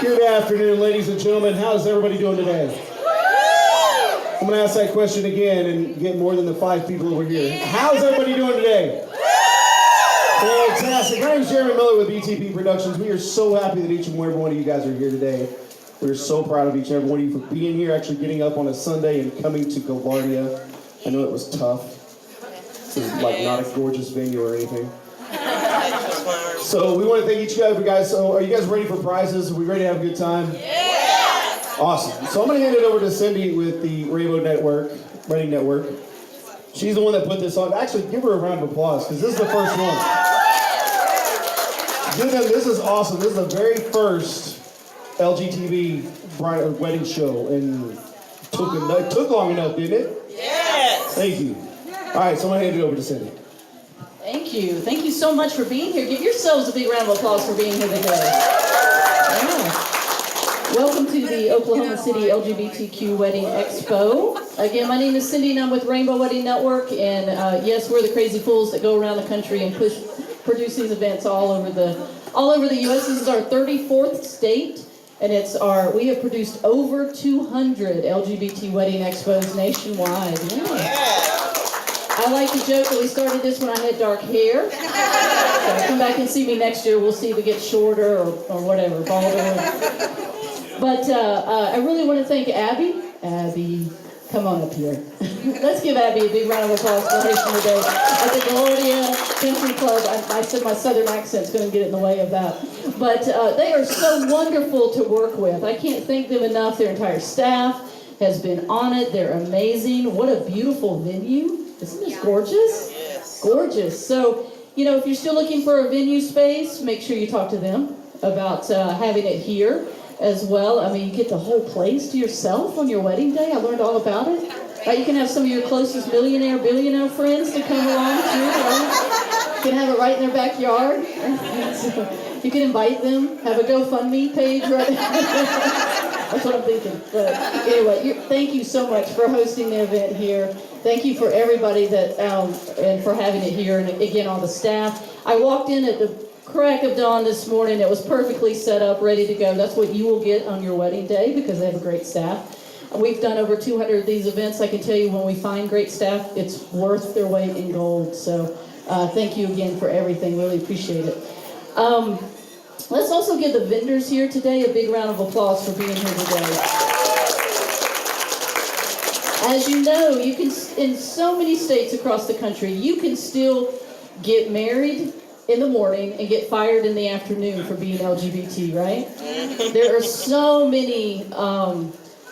Good afternoon, ladies and gentlemen. How's everybody doing today? I'm going to ask that question again and get more than the 5 people over here. How's everybody doing today? Fantastic. My name is Jeremy Miller with BTP Productions. We are so happy that each and every one of you guys are here today. We're so proud of each and every one of you for being here, actually getting up on a Sunday and coming to Gaillardia. I know it was tough. This is like not a gorgeous venue or anything. So we want to thank each of you guys. So are you guys ready for prizes? Are we ready to have a good time? Yeah! Awesome. So I'm going to hand it over to Cindy with the Rainbow Network, Wedding Network. She's the one that put this on. Actually, give her a round of applause because this is the first one. This is awesome. This is the very first LGBT wedding show, and it took long enough, didn't it? Yes. Thank you. All right, so I'm going to hand it over to Cindy. Thank you. Thank you so much for being here. Give yourselves a big round of applause for being here today. Yeah. Welcome to the Oklahoma City LGBTQ Wedding Expo. Again, my name is Cindy and I'm with Rainbow Wedding Network. And yes, we're the crazy fools that go around the country and produce these events all over the U.S. This is our 34th state. And we have produced over 200 LGBT wedding expos nationwide. Yeah. I like to joke that we started this when I had dark hair. So come back and see me next year. We'll see if it gets shorter or whatever, balder. But I really want to thank Abby. Abby, come on up here. Let's give Abby a big round of applause for hosting today at the Gaillardia Country Club. I said my southern accent's going to get in the way of that. But they are so wonderful to work with. I can't thank them enough. Their entire staff has been on it. They're amazing. What a beautiful venue. Isn't this gorgeous? Yes. Gorgeous. So, if you're still looking for a venue space, make sure you talk to them about having it here as well. I mean, you get the whole place to yourself on your wedding day. I learned all about it. You can have some of your closest millionaire, billionaire friends to come along too. Right? You can have it right in their backyard. So you can invite them, have a GoFundMe page right. That's what I'm thinking. But anyway, thank you so much for hosting the event here. Thank you for everybody that and for having it here, and again, all the staff. I walked in at the crack of dawn this morning. It was perfectly set up, ready to go. That's what you will get on your wedding day because they have a great staff. We've done over 200 of these events. I can tell you when we find great staff, it's worth their weight in gold. So thank you again for everything. Really appreciate it. Let's also give the vendors here today a big round of applause for being here today. As you know, you can, in so many states across the country, you can still get married in the morning and get fired in the afternoon for being LGBT, right? There are so many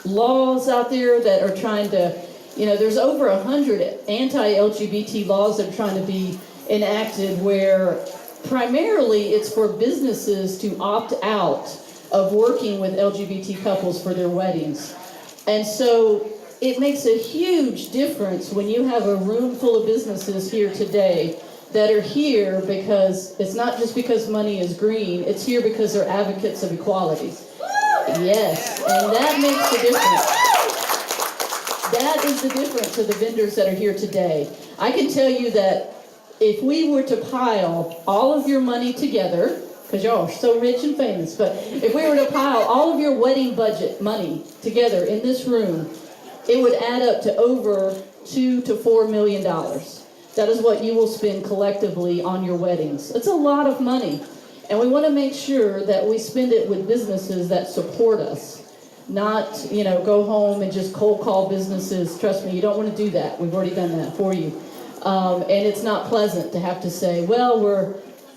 laws out there that are trying to, there's over 100 anti-LGBT laws that are trying to be enacted where primarily it's for businesses to opt out of working with LGBT couples for their weddings. And so it makes a huge difference when you have a room full of businesses here today that are here because it's not just because money is green, it's here because they're advocates of equality. Yes, and that makes the difference. That is the difference of the vendors that are here today. I can tell you that if we were to pile all of your money together, because y'all are so rich and famous, but if we were to pile all of your wedding budget money together in this room, it would add up to over $2 to $4 million. That is what you will spend collectively on your weddings. It's a lot of money. And we want to make sure that we spend it with businesses that support us. Not, go home and just cold call businesses. Trust me, you don't want to do that. We've already done that for you. And it's not pleasant to have to say, well,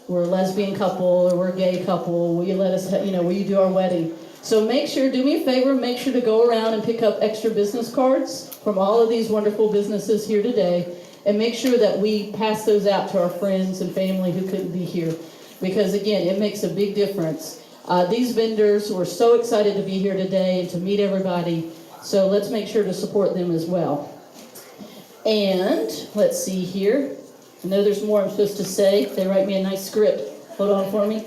we're a lesbian couple or we're a gay couple. Will you let us, will you do our wedding? So do me a favor, make sure to go around and pick up extra business cards from all of these wonderful businesses here today. And make sure that we pass those out to our friends and family who couldn't be here. Because again, it makes a big difference. These vendors were so excited to be here today and to meet everybody. So let's make sure to support them as well. And let's see here. I know there's more I'm supposed to say. They write me a nice script. Hold on for me.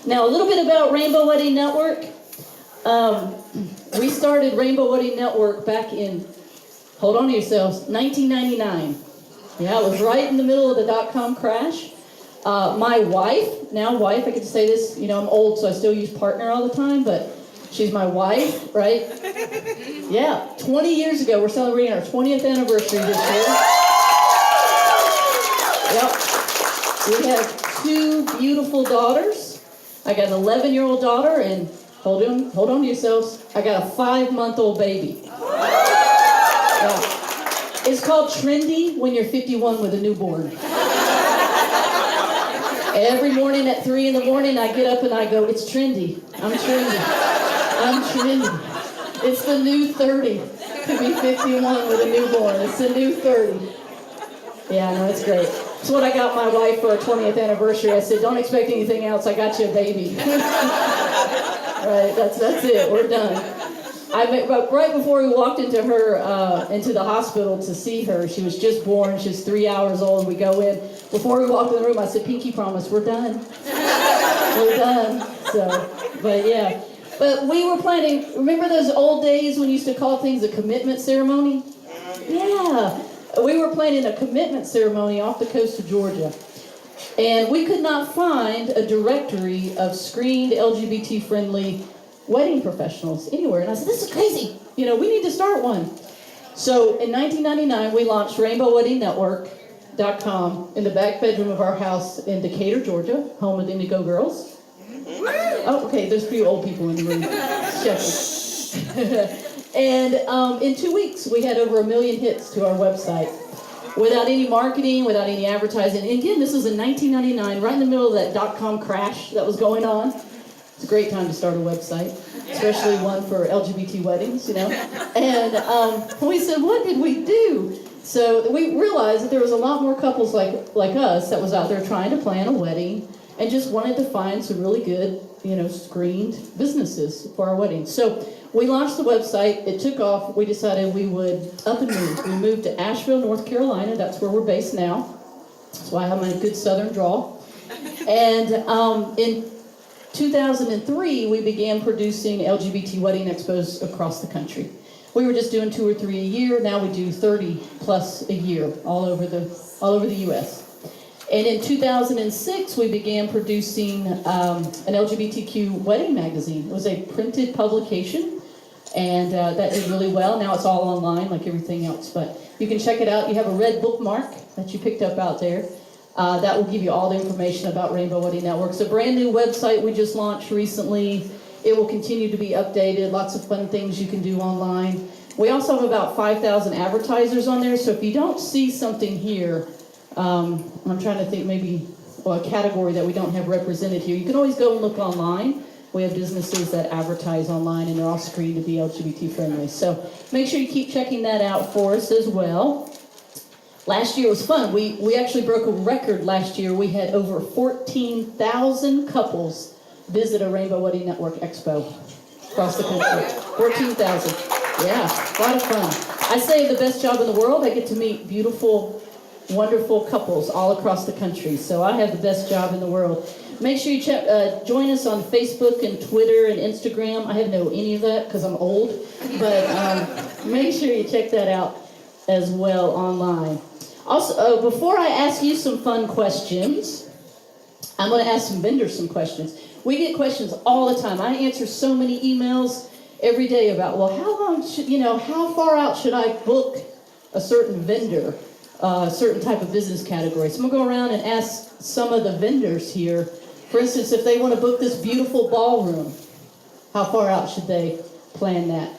Now a little bit about Rainbow Wedding Network. We started Rainbow Wedding Network back in, hold on to yourselves, 1999. Yeah, it was right in the middle of the .com crash. My wife, I can say this, I'm old, so I still use partner all the time, but She's my wife, right? Yeah, 20 years ago, we're celebrating our 20th anniversary this year. Yep. We have 2 beautiful daughters. I got an 11-year-old daughter, and hold on to yourselves, I got a 5-month-old baby. Yeah. It's called trendy when you're 51 with a newborn. Every morning at 3 in the morning, I get up and I go, it's trendy. I'm trendy. It's the new 30 to be 51 with a newborn. It's the new 30. Yeah, no, it's great. That's what I got my wife for our 20th anniversary. I said, don't expect anything else. I got you a baby. Right, that's it. We're done. Right before we walked into the hospital to see her, she was just born. She was 3 hours old. We go in. Before we walked in the room, I said, pinky promise, we're done. We're done. So, but yeah. But we were planning, remember those old days when you used to call things a commitment ceremony? Yeah. We were planning a commitment ceremony off the coast of Georgia. And we could not find a directory of screened LGBT-friendly wedding professionals anywhere. And I said, this is crazy. We need to start one. So in 1999, we launched RainbowWeddingNetwork.com in the back bedroom of our house in Decatur, Georgia, home of the Indigo Girls. Oh, okay, there's a few old people in the room. And in 2 weeks, we had over 1 million hits to our website. Without any marketing, without any advertising. And again, this was in 1999, right in the middle of that .com crash that was going on. It's a great time to start a website, especially one for LGBT weddings, And we said, what did we do? So we realized that there was a lot more couples like us that was out there trying to plan a wedding and just wanted to find some really good, screened businesses for our weddings. So we launched the website. It took off. We decided we would up and move. We moved to Asheville, North Carolina. That's where we're based now. That's why I have my good southern drawl. And in 2003, we began producing LGBT wedding expos across the country. We were just doing 2 or 3 a year. Now we do 30 plus a year all over the U.S. And in 2006, we began producing an LGBTQ wedding magazine. It was a printed publication, and that did really well. Now it's all online, like everything else, but you can check it out. You have a red bookmark that you picked up out there. That will give you all the information about Rainbow Wedding Network. It's a brand new website we just launched recently. It will continue to be updated. Lots of fun things you can do online. We also have about 5,000 advertisers on there, so if you don't see something here, I'm trying to think maybe a category that we don't have represented here. You can always go and look online. We have businesses that advertise online, and they're all screened to be LGBT friendly. So make sure you keep checking that out for us as well. Last year was fun. We actually broke a record last year. We had over 14,000 couples visit a Rainbow Wedding Network Expo across the country. 14,000. Yeah, a lot of fun. I say the best job in the world. I get to meet beautiful, wonderful couples all across the country. So I have the best job in the world. Make sure you join us on Facebook and Twitter and Instagram. I have no any of that because I'm old. But make sure you check that out as well online. Also, before I ask you some fun questions, I'm going to ask some vendors some questions. We get questions all the time. I answer so many emails every day about, well, how far out should I book a certain vendor, a certain type of business category? So I'm going to go around and ask some of the vendors here. For instance, if they want to book this beautiful ballroom, how far out should they plan that?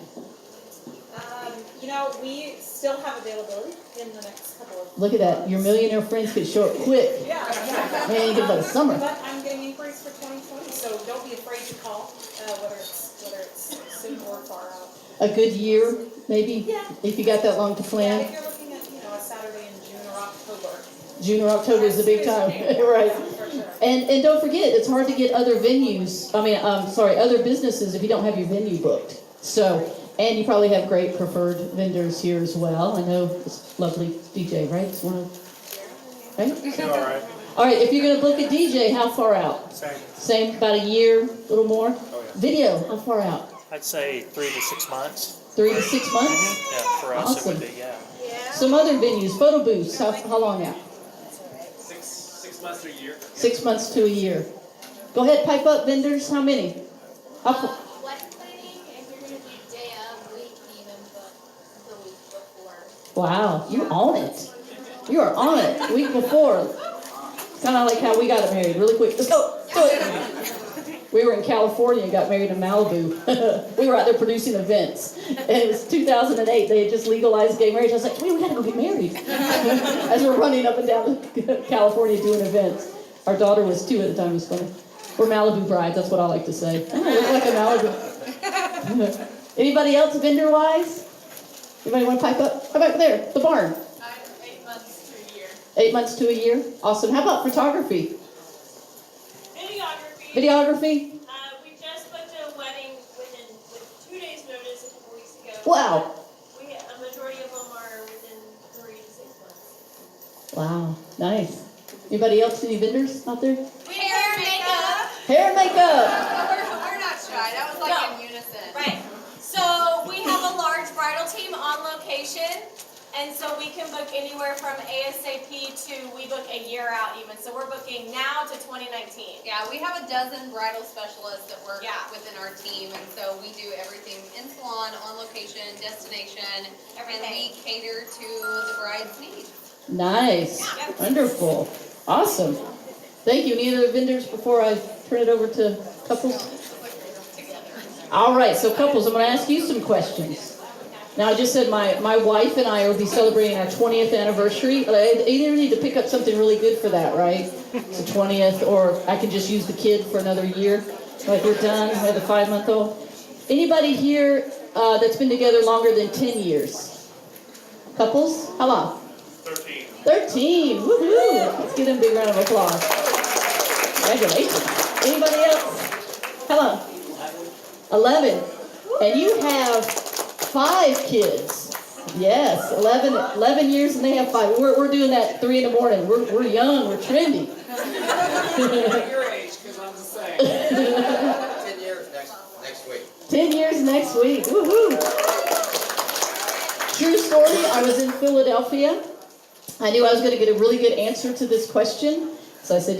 We still have availability in the next couple of Look at that. Your millionaire friends get short quick. Yeah. Man, you get about a summer. But I'm getting inquiries for 2020, so don't be afraid to call, whether it's soon or far out. A good year, maybe? Yeah. If you got that long to Yeah, plan? if you're looking at, a Saturday in June or October. June or October is the big time, right? For sure. And don't forget, it's hard to get other venues, other businesses if you don't have your venue booked. So, and you probably have great preferred vendors here as well. I know this lovely DJ, right? It's one of, right? All right. All right, if you're going to book a DJ, how far out? Same, about a year, a little more? Oh, yeah. Video, how far out? I'd say 3 to 6 months. 3 to 6 months? Yeah, for us Awesome. it would be, yeah. Some other venues, photo booths, how long out? 6 months to a year. 6 months to a year. Go ahead, pipe up vendors, how many? Wedding planning Wow, you own it. You are on it. Week before. Kind of like how we got married. Really quick. Let's go. Do it. We were in California and got married in Malibu. We were out there producing events. And it was 2008. They had just legalized gay marriage. I was like, wait, we got to go get married. As we're running up and down California doing events. Our daughter was 2 at the time. It was funny. We're Malibu brides. That's what I like to say. I look like a Malibu. Anybody else vendor-wise? Anybody want to pipe up? How about there? The barn. 8 months to a year. 8 months to a year. Awesome. How about photography? Videography. Videography? We just booked a wedding with 2 days' notice a couple weeks ago. Wow. A majority of them are within 3 to 6 months. Wow. Nice. Anybody else? Any vendors out there? Hair and makeup. Hair and makeup. We're not shy. That was like in unison. Right. So we have a large bridal team on location, and so we can book anywhere from ASAP to we book a year out even. So we're booking now to 2019. Yeah, we have a dozen bridal specialists that work Yeah. within our team, and so we do everything in salon, on location, destination, Everything. and we cater to the bride's needs. Nice. Yep. Wonderful. Awesome. Thank you. Any other vendors before I turn it over to couples? All right, so couples, I'm going to ask you some questions. Now, I just said my wife and I will be celebrating our 20th anniversary. But I either need to pick up something really good for that, right? It's the 20th, or I can just use the kid for another year. Like we're done, we have the 5-month-old. Anybody here that's been together longer than 10 years? Couples? How long? 13. 13. Woohoo! Let's give them a big round of applause. Congratulations. Anybody else? How long? 11. And you have 5 kids. Yes, 11 years and they have 5. We're doing that 3 in the morning. We're young, we're trendy. Your age, because I'm the same. 10 years next week. 10 years next week. Woohoo! True story, I was in Philadelphia. I knew I was going to get a really good answer to this question. So I said,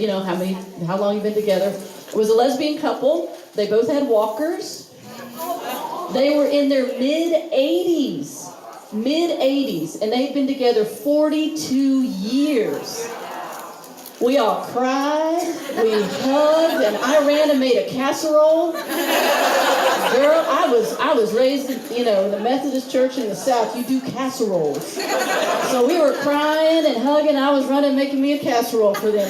how long you been together? It was a lesbian couple. They both had walkers. They were in their mid-80s. Mid-80s. And they've been together 42 years. We all cried, we hugged, and I ran and made a casserole. Girl, I was raised in the Methodist church in the South. You do casseroles. So we were crying and hugging. I was running, making me a casserole for them.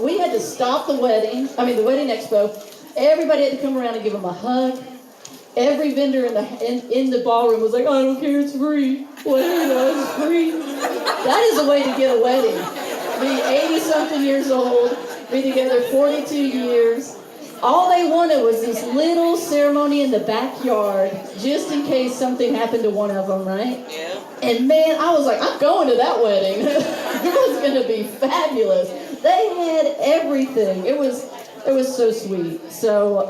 We had to stop the wedding expo. Everybody had to come around and give them a hug. Every vendor in the ballroom was like, I don't care, it's free. Whatever, it's free. That is a way to get a wedding. Be 80-something years old, be together 42 years. All they wanted was this little ceremony in the backyard, just in case something happened to one of them, right? Yeah. And man, I was like, I'm going to that wedding. It was going to be fabulous. They had everything. It was so sweet. So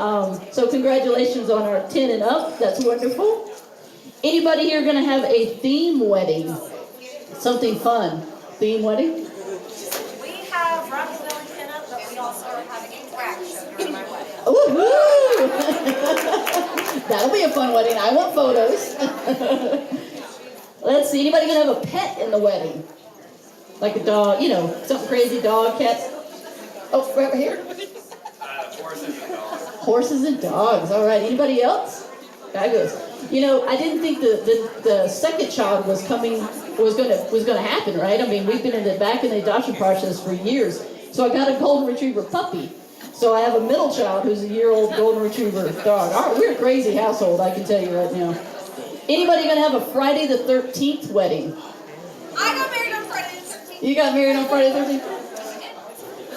congratulations on our 10 and up. That's wonderful. Anybody here going to have a theme wedding? Something fun. Theme wedding? We have Rockabilly pinup, but we also are having a drag show during my wedding. Woohoo! That'll be a fun wedding. I want photos. Let's see. Anybody gonna have a pet in the wedding? Like a dog, something crazy, dog, cat. Oh, right here. Horses and dogs. Horses and dogs. All right. Anybody else? Fabulous. I didn't think the second child was gonna happen, right? I mean, we've been back in the adoption process for years. So I got a golden retriever puppy. So I have a middle child who's a year-old golden retriever dog. All right, we're a crazy household, I can tell you right now. Anybody gonna have a Friday the 13th wedding? I got married on Friday the 13th. You got married on Friday the 13th?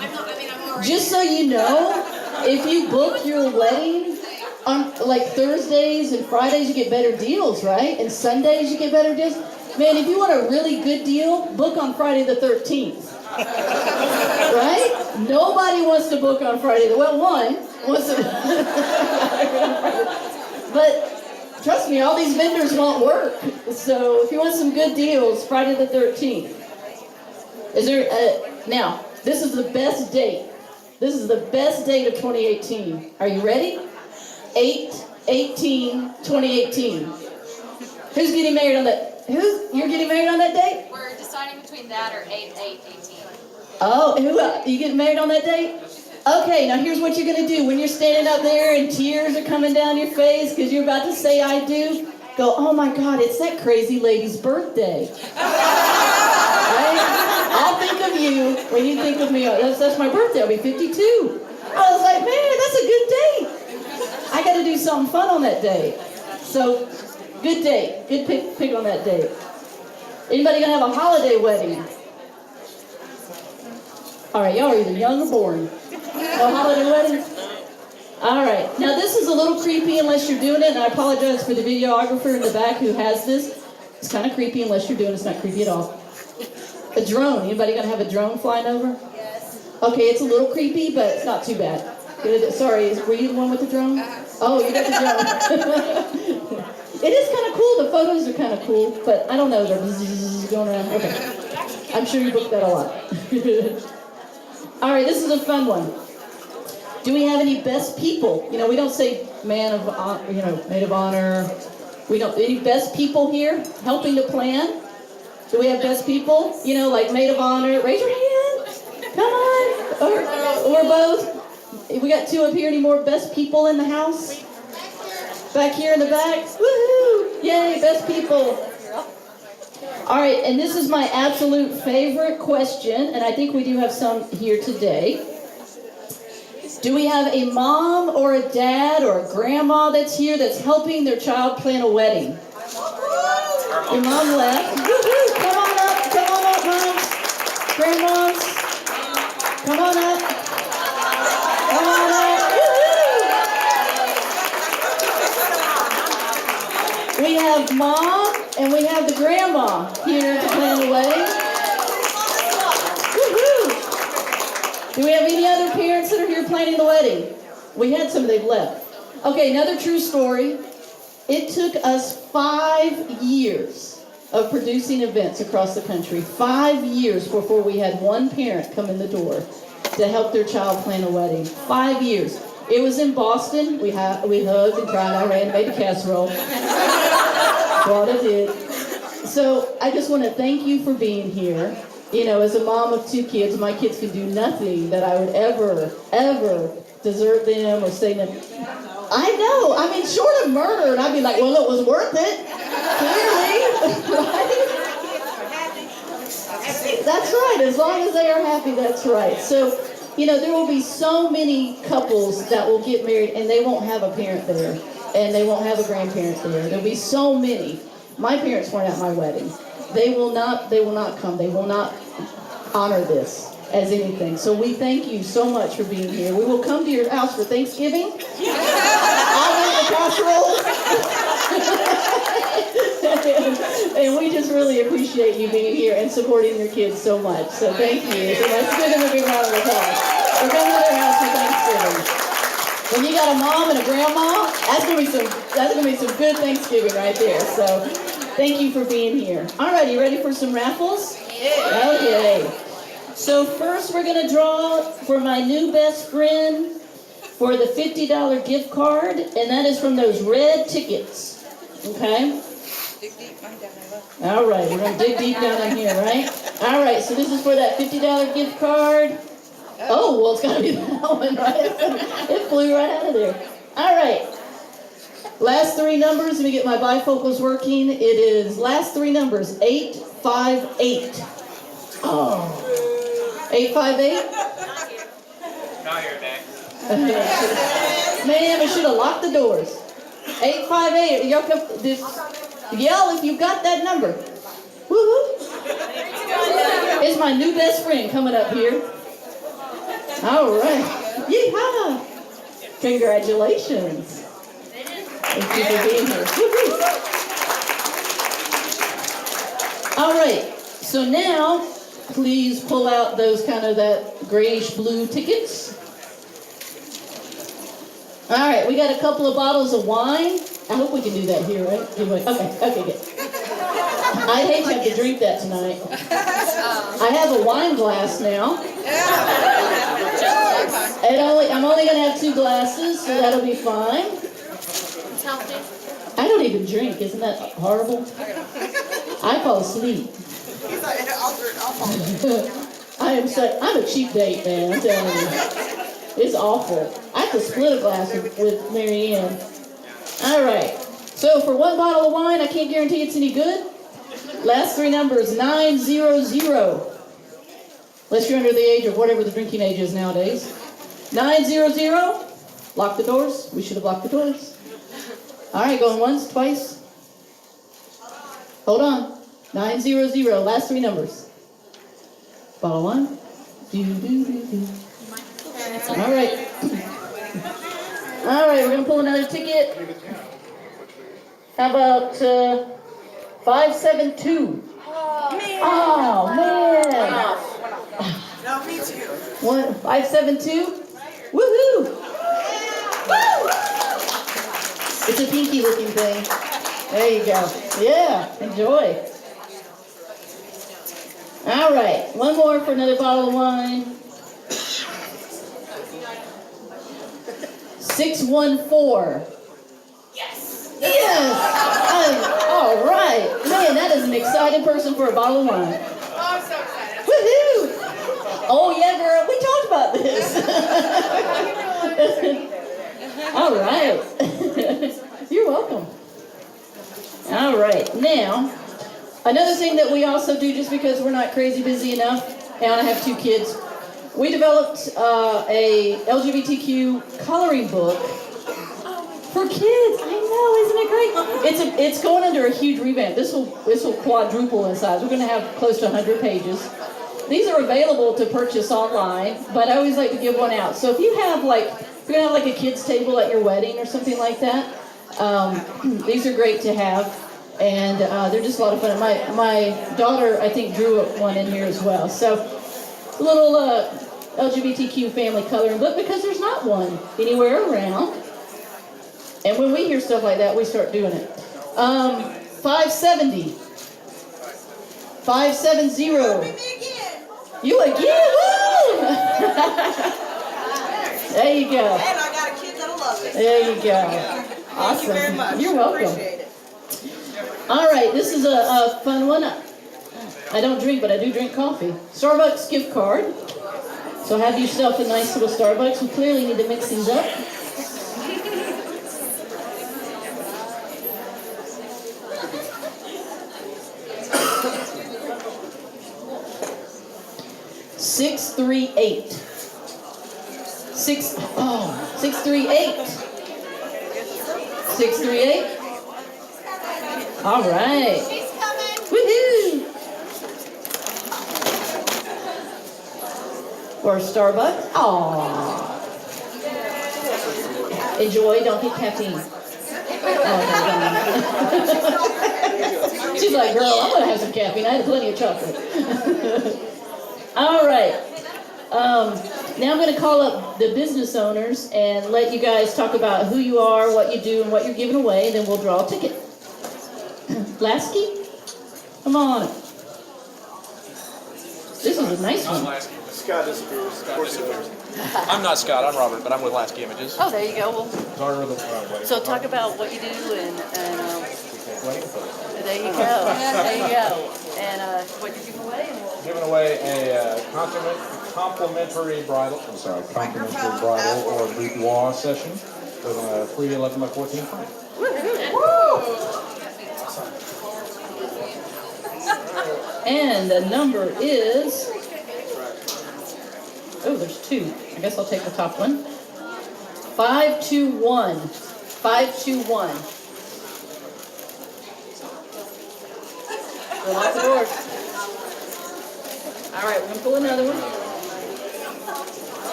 I'm already. Just so you know, if you book your wedding on like Thursdays and Fridays, you get better deals, right? And Sundays, you get better deals. Man, if you want a really good deal, book on Friday the 13th. Right? Nobody wants to book on Friday. Well, one wants to. But trust me, all these vendors won't work. So if you want some good deals, Friday the 13th. Is there now? This is the best date. This is the best date of 2018. Are you ready? 8/18/2018. Who's getting married on that? You're getting married on that date? We're deciding between that or 8/8/18. Oh, you getting married on that date? Okay, now here's what you're going to do. When you're standing up there and tears are coming down your face because you're about to say I do, go, oh my God, it's that crazy lady's birthday. Right? I'll think of you when you think of me. That's my birthday. I'll be 52. I was like, man, that's a good date. I got to do something fun on that day. So, good date. Good pick on that date. Anybody going to have a holiday wedding? All right, y'all are either young or born. No holiday weddings? All right. Now, this is a little creepy unless you're doing it, and I apologize for the videographer in the back who has this. It's kind of creepy unless you're doing it. It's not creepy at all. A drone. Anybody going to have a drone flying over? Yes. Okay, it's a little creepy, but it's not too bad. Sorry, were you the one with the drone? Oh, you got the drone. It is kind of cool. The photos are kind of cool, but I don't know. They're going around. Okay. I'm sure you booked that a lot. All right, this is a fun one. Do we have any best people? You know, we don't say maid of honor. We don't. Any best people here helping to plan? Do we have best people? You know, like maid of honor. Raise your hand. Come on. Or both. We got two up here. Any more best people in the house? Back here in the back. Woohoo! Yay, best people. All right, and this is my absolute favorite question, and I think we do have some here today. Do we have a mom or a dad or a grandma that's here that's helping their child plan a wedding? Your mom left. Woo-hoo. Come on up, moms. Grandmas. Come on up. Come on up. Woo-hoo. We have mom and we have the grandma here to plan the wedding. Woo-hoo. Do we have any other parents that are here planning the wedding? We had some, they've left. Okay, another true story. It took us 5 years of producing events across the country. 5 years before we had one parent come in the door to help their child plan a wedding. 5 years. It was in Boston. We hugged and cried. I ran and made a casserole. What I did. So I just want to thank you for being here. You know, as a mom of 2 kids, my kids can do nothing that I would ever desert them or say them. I know. I mean, short of murder, and I'd be like, well, it was worth it. Clearly. Right? That's right. As long as they are happy, that's right. So, you know, there will be so many couples that will get married, and they won't have a parent there, and they won't have a grandparent there. There'll be so many. My parents weren't at my wedding. They will not come. They will not honor this as anything. So we thank you so much for being here. We will come to your house for Thanksgiving. I'll make the casserole. And we just really appreciate you being here and supporting your kids so much. So thank you. So let's give them a big round of applause. We're coming to their house for Thanksgiving. When you got a mom and a grandma, that's gonna be some good Thanksgiving right there. So thank you for being here. All right, you ready for some raffles? Yeah. Okay. So first we're going to draw for my new best friend for the $50 gift card, and that is from those red tickets. Okay? All right, we're going to dig deep down in here, right? All right, so this is for that $50 gift card. Oh, well, it's got to be that one, right? It flew right out of there. All right. Last 3 numbers, let me get my bifocals working. It is last 3 numbers, 858. Oh. 858? Not here next. Man, I should have locked the doors. 858. Y'all come, yell if you got that number. Woohoo. It's my new best friend coming up here. All right. Yeehaw. Congratulations. Thank you for being here. Woo-hoo. All right, so now please pull out those kind of that grayish blue tickets. All right, we got a couple of bottles of wine. I hope we can do that here, right? Okay, good. I'd hate to have to drink that tonight. I have a wine glass now. I'm only going to have 2 glasses, so that'll be fine. I don't even drink. Isn't that horrible? I fall asleep. He's like, I'll fall. I'm a cheap date, man, I'm telling you. It's awful. I have to split a glass with Mary Ann. All right. So for one bottle of wine, I can't guarantee it's any good. Last three numbers, 900. Unless you're under the age of whatever the drinking age is nowadays. 900. Lock the doors. We should have locked the doors. All right, going once, twice. Hold on. 900. Last three numbers. Bottle one. Do. All right. All right, we're going to pull another ticket. How about 572? Oh, man. No, me too. 572? Woohoo! Woo! It's a pinky looking thing. There you go. Yeah, enjoy. All right, one more for another bottle of wine. 614. Yes! All right. Man, that is an exciting person for a bottle of wine. Oh, I'm so excited. Woohoo! Oh, yeah, girl, we talked about this. All right. You're welcome. All right. Now, another thing that we also do, just because we're not crazy busy enough, and I have two kids, we developed a LGBTQ coloring book for kids. I know, isn't it great? It's going under a huge revamp. This will quadruple in size. We're going to have close to 100 pages. These are available to purchase online, but I always like to give one out. So if you have if you're going to have a kids table at your wedding or something like that, these are great to have, and they're just a lot of fun. My daughter, I think, drew one in here as well. So a little LGBTQ family coloring book, because there's not one anywhere around. And when we hear stuff like that, we start doing it. 570. 570. You again? Woo! There you go. And I got a kid that'll love it. There you go. Awesome. Thank you very much. You're welcome. Appreciate it. All right, this is a fun one. I don't drink, but I do drink coffee. Starbucks gift card. So have yourself a nice little Starbucks. We clearly need to mix these up. $638. 638. 638. All right. She's coming. Woohoo! For Starbucks. Aww. Enjoy, don't get caffeine. Oh, she's like, girl, I'm gonna have some caffeine. I had plenty of chocolate. All right. Now I'm going to call up the business owners and let you guys talk about who you are, what you do, and what you're giving away, and then we'll draw a ticket. Laske? Come on. This is a nice I'm one. Laske. Scott disappears. Scott disappears. I'm not Scott, I'm Robert, but I'm with Laske Images. Oh, there you go. Well, So so talk about what you do and there you go. There you go. And what you're giving away. And we'll... Giving away a complimentary bridal or boudoir session with a free 11x14 frame. And the number is... Oh, there's two. I guess I'll take the top one. 521. 521. We'll lock the door. All right, we're going to pull another one.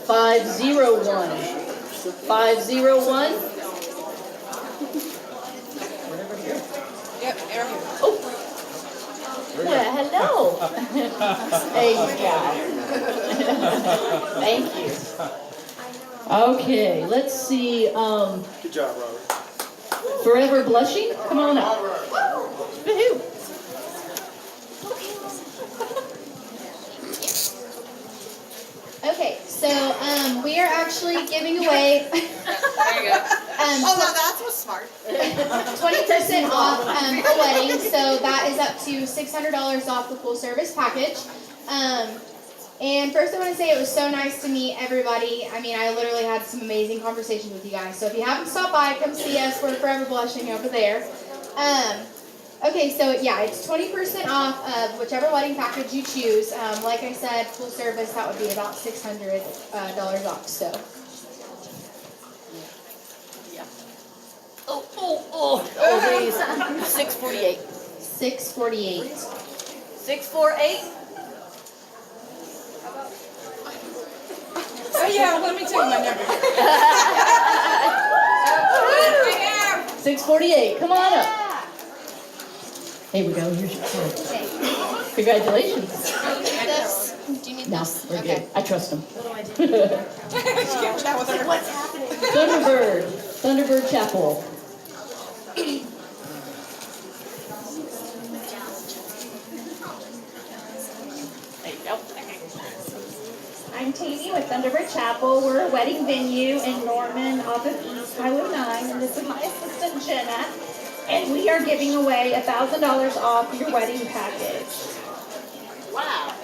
501. 501. Yep, here. Oh. Well, hello. There you go. Thank you. Okay, let's see. Good job, Robert. Forever Blushing? Come on up. Woohoo. Okay, So, we are actually giving away. There you go. Oh, no, that's what's smart. 20% off a wedding, so that is up to $600 off the full service package. And first I want to say it was so nice to meet everybody. I mean, I literally had some amazing conversations with you guys. So if you haven't stopped by, come see us. We're Forever Blushing over there. Okay, so yeah, it's 20% off of whichever wedding package you choose. Like I said, full service, that would be about $600 off, so. Oh, geez. 648. 648. 648? Oh, yeah, let me tell you my number. 648. Come on up. Here we go. Here's your card. Congratulations. Do you need No, this? we're Okay. good. I trust them. What do I do? Chat with her. What's happening? Thunderbird Chapel. There you go. I'm Tammy with Thunderbird Chapel. We're a wedding venue in Norman off of East Highway 9, and this is my assistant Jenna. And we are giving away $1,000 off your wedding package. Wow.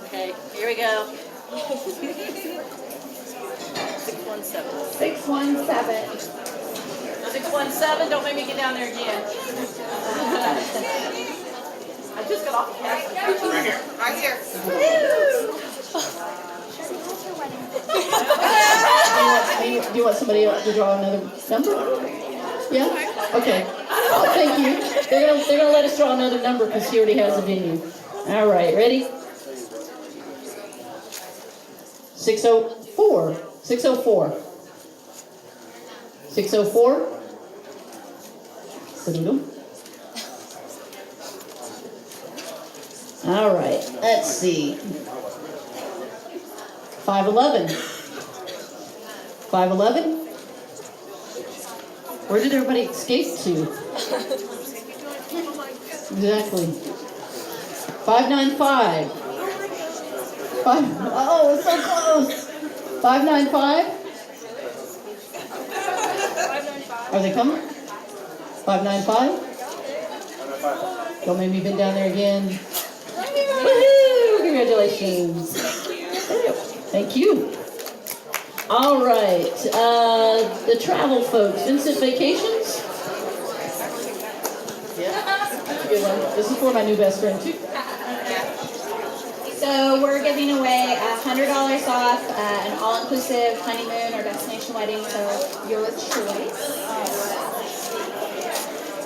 Okay, here we go. 617. 617. 617, don't make me get down there again. I just got off the cast. Right here. Right here. Do you want somebody else to draw another number? Yeah? Okay. Oh, thank you. They're gonna let us draw another number because she already has a venue. All right, ready? 604. 604. 604. All right, let's see. 511. 511. Where did everybody escape to? Exactly. 595. Oh, it's so close. 595. Are they coming? 595. Don't make me bend down there again. Woohoo! Congratulations. Thank you. All right, the travel folks, Vincent Vacations. Yeah, that's a good one. This is for my new best friend too. So we're giving away $100 off an all-inclusive honeymoon or destination wedding of your choice.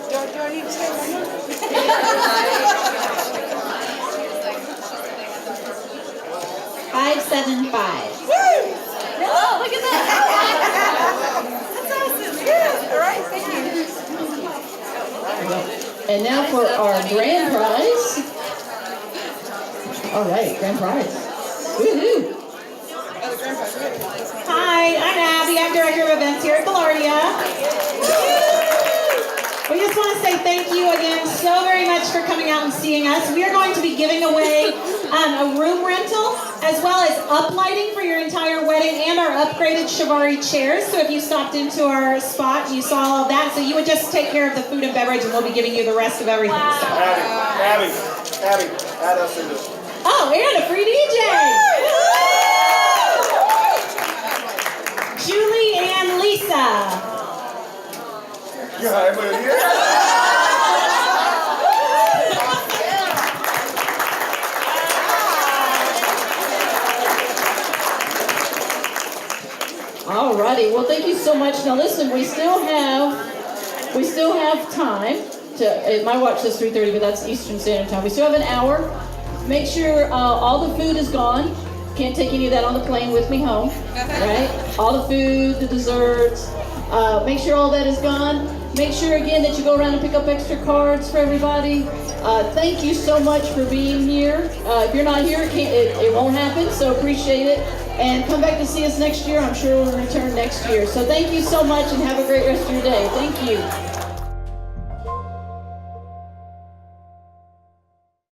Do I need to say my number? 575. Oh, look at that. That's awesome. Yeah. All right, thank you. And now for our grand prize. All right, grand prize. Woohoo! Hi, I'm Abby. I'm Director of Events here at Gaillardia. We just want to say thank you again so very much for coming out and seeing us. We are going to be giving away a room rental as well as uplighting for your entire wedding and our upgraded Chivari chairs. So if you stopped into our spot, you saw all of that. So you would just take care of the food and beverage and we'll be giving you the rest of everything. Wow. So. Abby, add us into it. Oh, and a free DJ! Julie and Lisa. Yeah, but yeah. Alrighty, well thank you so much. Now listen, we still have time to, my watch says 3:30, but that's Eastern Standard Time. We still have an hour. Make sure all the food is gone. Can't take any of that on the plane with me home, right? All the food, the desserts, make sure all that is gone. Make sure again that you go around and pick up extra cards for everybody. Thank you so much for being here. If you're not here, it won't happen, so appreciate it. And come back to see us next year. I'm sure we'll return next year. So thank you so much and have a great rest of your day. Thank you.